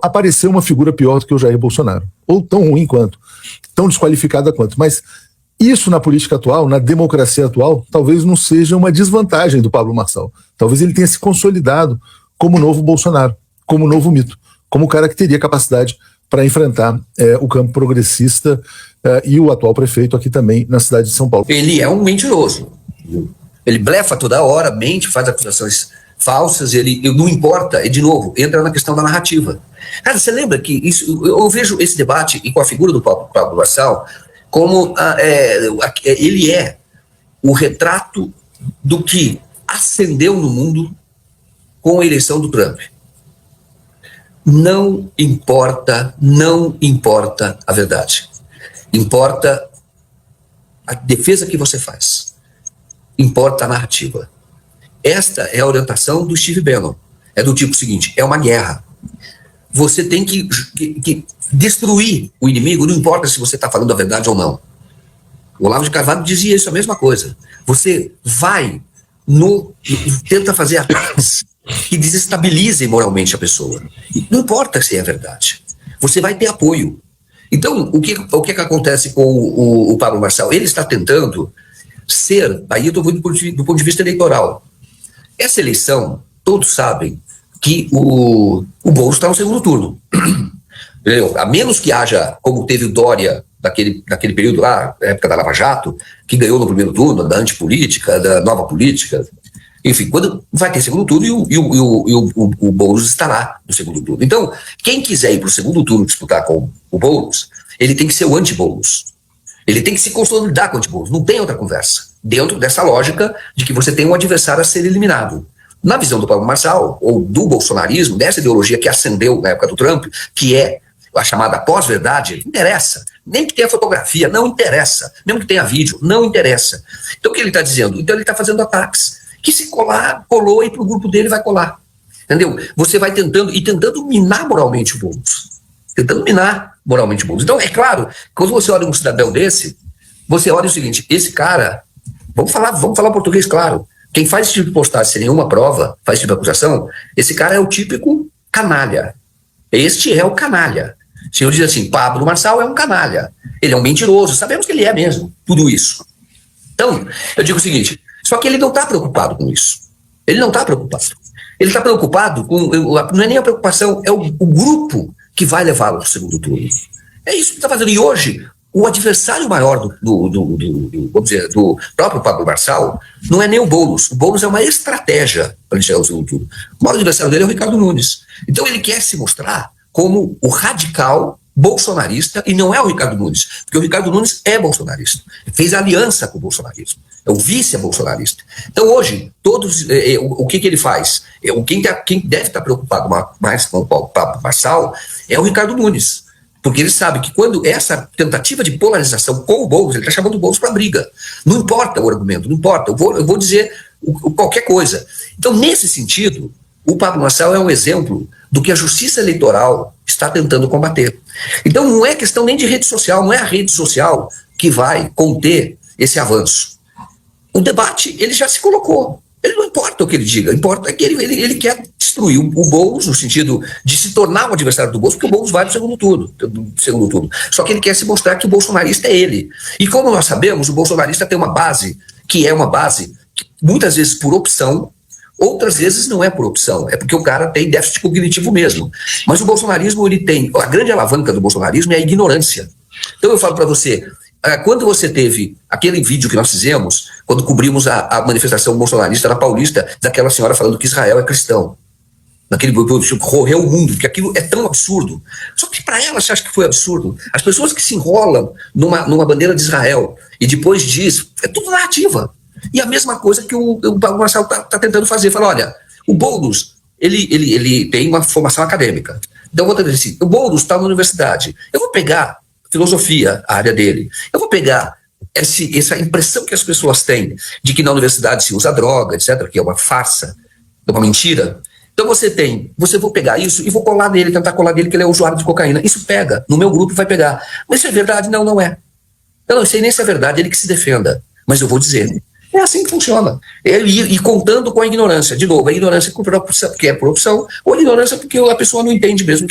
apareceu uma figura pior do que o Jair Bolsonaro, ou tão ruim quanto, tão desqualificada quanto, mas isso na política atual, na democracia atual, talvez não seja uma desvantagem do Pablo Marçal. Talvez ele tenha se consolidado como novo Bolsonaro, como novo mito, como o cara que teria capacidade para enfrentar o campo progressista e o atual prefeito aqui também na cidade de São Paulo. Ele é um mentiroso. Ele blefa toda hora, mente, faz acusações falsas, ele não importa, e de novo, entra na questão da narrativa. Cara, você lembra que isso, eu vejo esse debate e com a figura do Pablo Marçal como ele é o retrato do que ascendeu no mundo com a eleição do Trump. Não importa a verdade. Importa a defesa que você faz. Importa a narrativa. Esta é a orientação do Steve Bannon. É do tipo seguinte, é uma guerra. Você tem que destruir o inimigo, não importa se você está falando a verdade ou não. O Olavo de Carvalho dizia isso, a mesma coisa. Você vai, tenta fazer ataques que desestabilizem moralmente a pessoa. Não importa se é verdade. Você vai ter apoio. Então, o que acontece com o Pablo Marçal? Ele está tentando ser, aí eu estou vendo do ponto de vista eleitoral. Essa eleição, todos sabem que o Boulos está no segundo turno. Entendeu? A menos que haja, como teve o Dória naquele período lá, na época da Lava Jato, que ganhou no primeiro turno, da antipolítica, da nova política. Enfim, quando vai ter segundo turno e o Boulos estará no segundo turno. Então, quem quiser ir para o segundo turno disputar com o Boulos, ele tem que ser o anti-Boulos. Ele tem que se consolidar com o anti-Boulos. Não tem outra conversa. Dentro dessa lógica de que você tem um adversário a ser eliminado. Na visão do Pablo Marçal, ou do bolsonarismo, dessa ideologia que ascendeu na época do Trump, que é a chamada pós-verdade, não interessa. Nem que tenha fotografia, não interessa. Mesmo que tenha vídeo, não interessa. Então o que ele está dizendo? Então ele está fazendo ataques. Que se colar, colou e para o grupo dele vai colar. Entendeu? Você vai tentando minar moralmente o Boulos. Tentando minar moralmente o Boulos. Então, é claro, quando você olha um cidadão desse, você olha o seguinte, esse cara, vamos falar português claro, quem faz esse tipo de postagem sem nenhuma prova, faz esse tipo de acusação, esse cara é o típico canalha. Este é o canalha. O senhor diz assim, Pablo Marçal é um canalha. Ele é um mentiroso, sabemos que ele é mesmo, tudo isso. Então, eu digo o seguinte, só que ele não está preocupado com isso. Ele não está preocupado. Ele está preocupado com, não é nem a preocupação, é o grupo que vai levá-lo para o segundo turno. É isso que está fazendo. E hoje, o adversário maior vamos dizer, do próprio Pablo Marçal não é nem o Boulos. O Boulos é uma estratégia para ele chegar ao segundo turno. O maior adversário dele é o Ricardo Nunes. Então ele quer se mostrar como o radical bolsonarista, e não é o Ricardo Nunes, porque o Ricardo Nunes é bolsonarista. Ele fez aliança com o bolsonarismo. É o vice-bolsonarista. Então hoje, o que ele faz? Quem deve estar preocupado mais com o Pablo Marçal é o Ricardo Nunes. Porque ele sabe que quando essa tentativa de polarização com o Boulos, ele está chamando o Boulos para briga. Não importa o argumento, não importa. Eu vou dizer qualquer coisa. Então, nesse sentido, o Pablo Marçal é um exemplo do que a justiça eleitoral está tentando combater. Então, não é questão nem de rede social, não é a rede social que vai conter esse avanço. O debate, ele já se colocou. Ele não importa o que ele diga, importa que ele quer destruir o Boulos, no sentido de se tornar um adversário do Boulos, porque o Boulos vai para o segundo turno. Só que ele quer se mostrar que o bolsonarista é ele. E como nós sabemos, o bolsonarista tem uma base, que muitas vezes por opção, outras vezes não é por opção, é porque o cara tem déficit cognitivo mesmo. Mas o bolsonarismo, ele tem, a grande alavanca do bolsonarismo é a ignorância. Então eu falo para você, quando você teve aquele vídeo que nós fizemos, quando cobrimos a manifestação bolsonarista na Paulista, daquela senhora falando que Israel é cristão, naquele grupo que correu o mundo, porque aquilo é tão absurdo. Só que para ela, você acha que foi absurdo? As pessoas que se enrolam numa bandeira de Israel e depois diz, é tudo narrativa. E a mesma coisa que o Pablo Marçal está tentando fazer. Fala, olha, o Boulos, ele tem uma formação acadêmica. Então, eu vou dizer assim, o Boulos está na universidade. Eu vou pegar filosofia, a área dele. Eu vou pegar essa impressão que as pessoas têm de que na universidade se usa droga, etc., que é uma farsa, é uma mentira. Então vou pegar isso e vou tentar colar nele que ele é usuário de cocaína. Isso pega, no meu grupo vai pegar. Mas isso é verdade? Não, não é. Eu não sei nem se é verdade, ele que se defenda. Mas eu vou dizer. É assim que funciona. E contando com a ignorância. De novo, a ignorância porque é por opção, ou a ignorância porque a pessoa não entende mesmo